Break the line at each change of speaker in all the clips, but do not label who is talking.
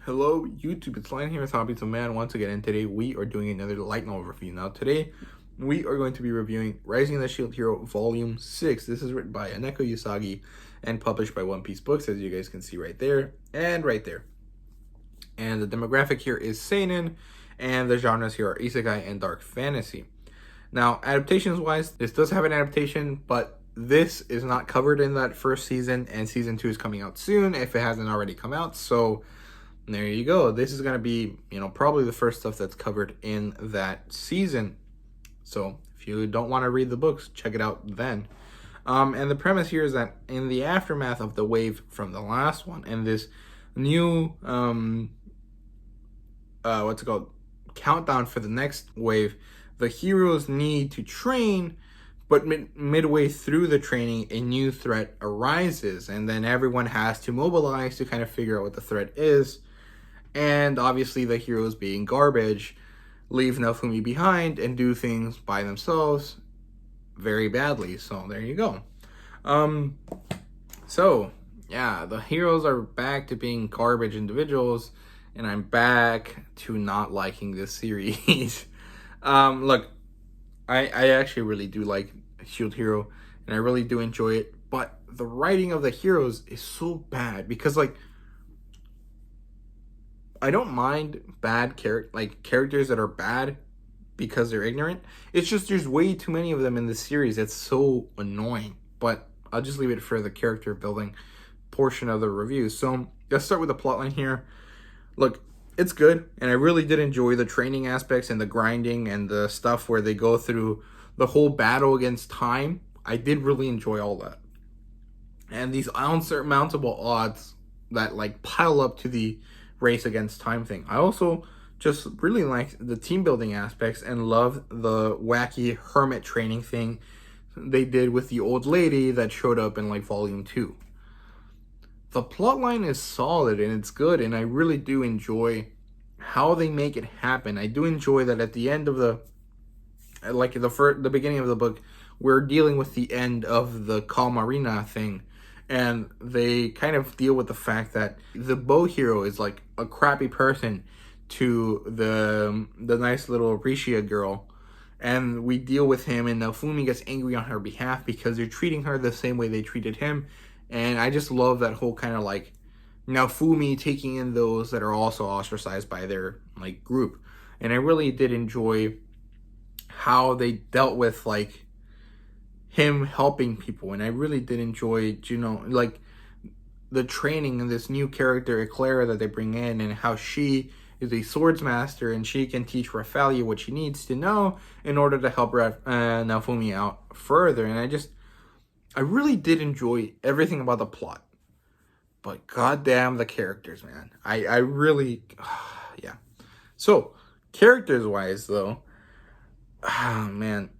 Hello YouTube, it's Lion here with Hobbies of Man once again, and today we are doing another light novel review. Now today we are going to be reviewing Rising of the Shield Hero Volume 6. This is written by Aneko Usagi and published by One Piece Books, as you guys can see right there and right there. And the demographic here is seinen, and the genres here are isekai and dark fantasy. Now adaptations wise, this does have an adaptation, but this is not covered in that first season, and season 2 is coming out soon if it hasn't already come out. So there you go. This is going to be, probably the first stuff that's covered in that season. So if you don't want to read the books, check it out then. And the premise here is that in the aftermath of the wave from the last one and this new, countdown for the next wave, the heroes need to train, but midway through the training, a new threat arises. And then everyone has to mobilize to kind of figure out what the threat is. And obviously the heroes, being garbage, leave Naofumi behind and do things by themselves very badly. So there you go. So yeah, the heroes are back to being garbage individuals, and I'm back to not liking this series. Look, I actually really do like Shield Hero, and I really do enjoy it, but the writing of the heroes is so bad because, I don't mind bad characters that are bad because they're ignorant. It's just there's way too many of them in this series. It's so annoying. But I'll just leave it for the character building portion of the review. So let's start with the plotline here. Look, it's good, and I really did enjoy the training aspects and the grinding and the stuff where they go through the whole battle against time. I did really enjoy all that. And these unsurmountable odds that pile up to the race against time thing. I also just really liked the team building aspects and love the wacky hermit training thing they did with the old lady that showed up in volume 2. The plotline is solid and it's good, and I really do enjoy how they make it happen. I do enjoy that at the end of the beginning of the book, we're dealing with the end of the Kalmarina thing. And they kind of deal with the fact that the bow hero is a crappy person to the nice little Rishia girl. And we deal with him, and Naofumi gets angry on her behalf because they're treating her the same way they treated him. And I just love that whole kind of Naofumi taking in those that are also ostracized by their group. And I really did enjoy how they dealt with him helping people, and I really did enjoy, the training of this new character, Eclair, that they bring in, and how she is a swords master, and she can teach Rafalia what she needs to know in order to help Naofumi out further. And I really did enjoy everything about the plot, but goddamn the characters, man. I really, yeah. So, characters-wise, though, man,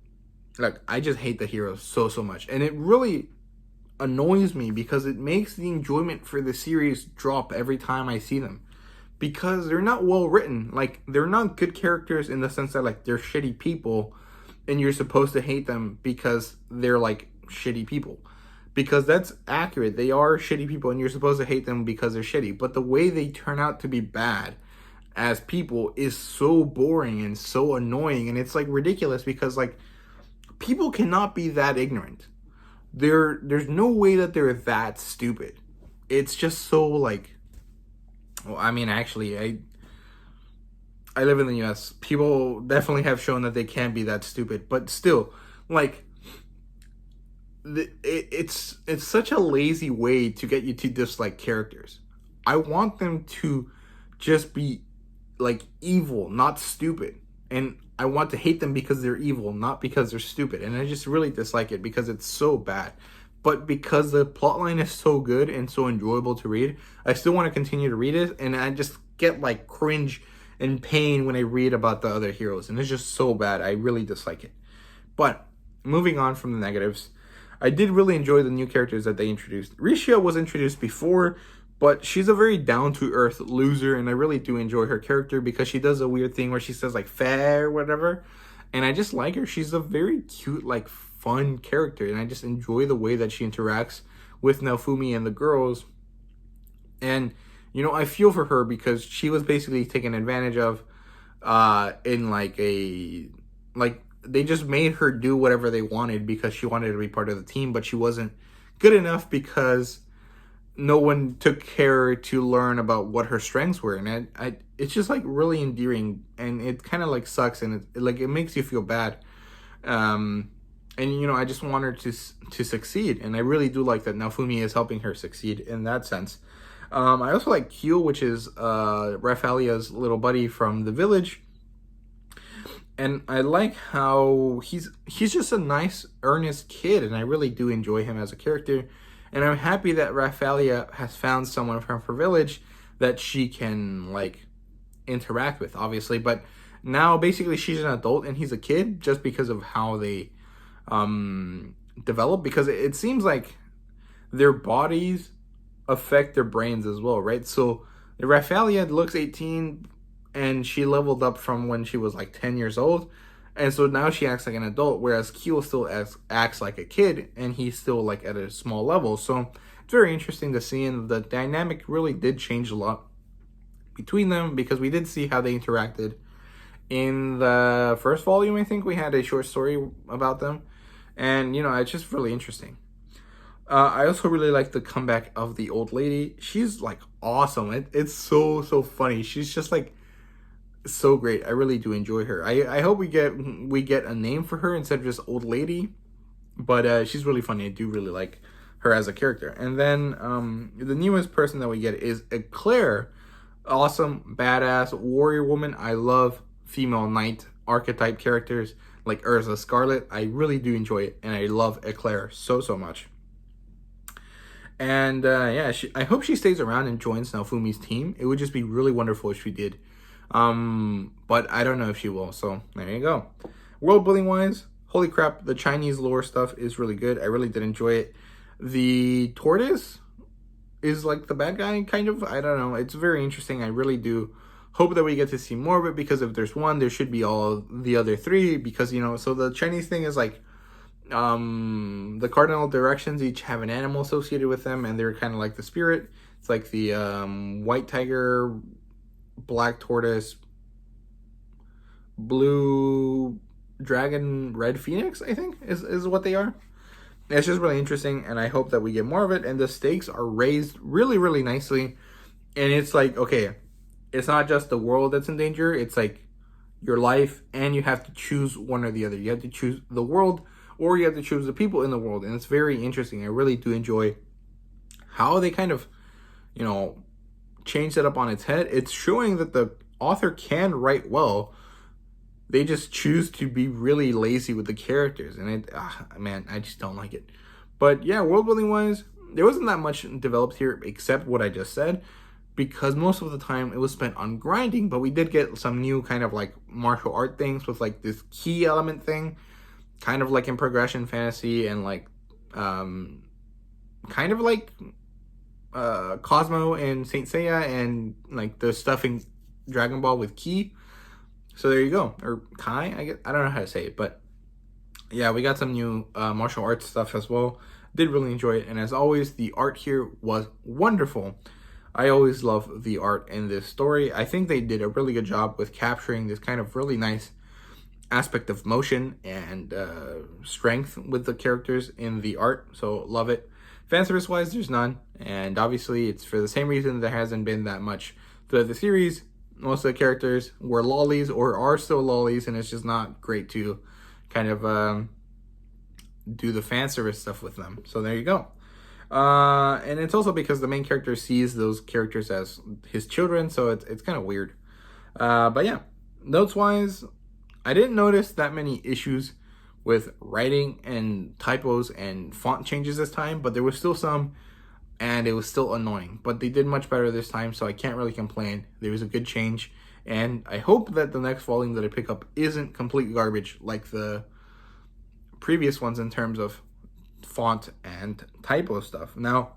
look, I just hate the heroes so much. And it really annoys me because it makes the enjoyment for the series drop every time I see them. Because they're not well written. They're not good characters in the sense that, they're shitty people and you're supposed to hate them because they're, shitty people. Because that's accurate. They are shitty people and you're supposed to hate them because they're shitty. But the way they turn out to be bad as people is so boring and so annoying. And it's, ridiculous because, people cannot be that ignorant. There's no way that they're that stupid. It's just so actually, I live in the US. People definitely have shown that they can be that stupid, but still, it's such a lazy way to get you to dislike characters. I want them to just be evil, not stupid. And I want to hate them because they're evil, not because they're stupid. And I just really dislike it because it's so bad. But because the plotline is so good and so enjoyable to read, I still want to continue to read it. And I just get cringe and pain when I read about the other heroes. And it's just so bad. I really dislike it. But moving on from the negatives, I did really enjoy the new characters that they introduced. Rishia was introduced before, but she's a very down-to-earth loser, and I really do enjoy her character because she does a weird thing where she says, fair or whatever, and I just like her. She's a very cute, fun character, and I just enjoy the way that she interacts with Naofumi and the girls. And, you know, I feel for her because she was basically taken advantage of in like they just made her do whatever they wanted because she wanted to be part of the team, but she wasn't good enough because no one took care to learn about what her strengths were. And it's just like really endearing, and it kind of like sucks, and it makes you feel bad. And you know, I just want her to succeed, and I really do like that Naofumi is helping her succeed in that sense. I also like Kyo, which is Raphalia's little buddy from the village. And I like how he's just a nice, earnest kid, and I really do enjoy him as a character. And I'm happy that Raphalia has found someone from her village that she can like interact with, obviously. But now basically she's an adult and he's a kid just because of how they develop. Because it seems like their bodies affect their brains as well, right? So Raphalia looks 18 and she leveled up from when she was like 10 years old. And so now she acts like an adult, whereas Kyo still acts like a kid, and he's still like at a small level. So it's very interesting to see, and the dynamic really did change a lot between them because we did see how they interacted. In the first volume, I think we had a short story about them, and you know, it's just really interesting. I also really like the comeback of the old lady. She's like awesome. It's so funny. She's just like so great. I really do enjoy her. I hope we get a name for her instead of just old lady, but she's really funny. I do really like her as a character. And then the newest person that we get is Eclair. Awesome, badass warrior woman. I love female knight archetype characters like Urza Scarlet. I really do enjoy it, and I love Eclair so much. And yeah, I hope she stays around and joins Naofumi's team. It would just be really wonderful if she did. But I don't know if she will, so there you go. World building wise, holy crap, the Chinese lore stuff is really good. I really did enjoy it. The tortoise is like the bad guy, kind of. I don't know. It's very interesting. I really do hope that we get to see more of it, because if there's one, there should be all the other three, because, you know, so the Chinese thing is like, the cardinal directions each have an animal associated with them, and they're kind of like the spirit. It's like the white tiger, black tortoise, blue dragon, red phoenix, I think is what they are. It's just really interesting, and I hope that we get more of it. And the stakes are raised really nicely, and it's like, okay, it's not just the world that's in danger, it's like your life, and you have to choose one or the other. You have to choose the world, or you have to choose the people in the world, and it's very interesting. I really do enjoy how they kind of, you know, change that up on its head. It's showing that the author can write well. They just choose to be really lazy with the characters, and man, I just don't like it. But yeah, world building wise, there wasn't that much developed here except what I just said, because most of the time it was spent on grinding. But we did get some new kind of like martial art things with like this key element thing, kind of like in Progression Fantasy, and like kind of like Cosmo and Saint Seiya, and like the stuff in Dragon Ball with Ki. So there you go, or Kai, I guess. I don't know how to say it, but yeah, we got some new martial arts stuff as well. Did really enjoy it, and as always, the art here was wonderful. I always love the art in this story. I think they did a really good job with capturing this kind of really nice aspect of motion and strength with the characters in the art, so love it. Fan service wise, there's none, and obviously it's for the same reason there hasn't been that much throughout the series. Most of the characters were lollies or are still lollies, and it's just not great to kind of do the fan service stuff with them. So there you go. And it's also because the main character sees those characters as his children, so it's kind of weird. But yeah, notes wise, I didn't notice that many issues with writing and typos and font changes this time, but there was still some, and it was still annoying. But they did much better this time, so I can't really complain. There was a good change, and I hope that the next volume that I pick up isn't complete garbage like the previous ones in terms of font and typo stuff. Now,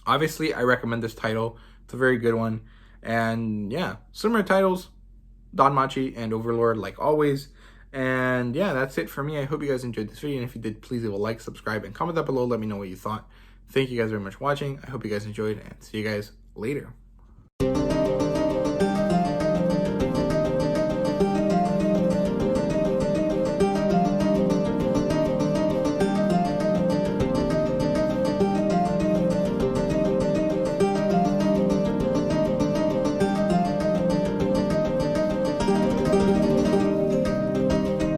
obviously, I recommend this title. It's a very good one. And yeah, similar titles, Danmachi and Overlord, like always. And yeah, that's it for me. I hope you guys enjoyed this video, and if you did, please leave a like, subscribe, and comment down below. Let me know what you thought. Thank you guys very much for watching. I hope you guys enjoyed, and see you guys later.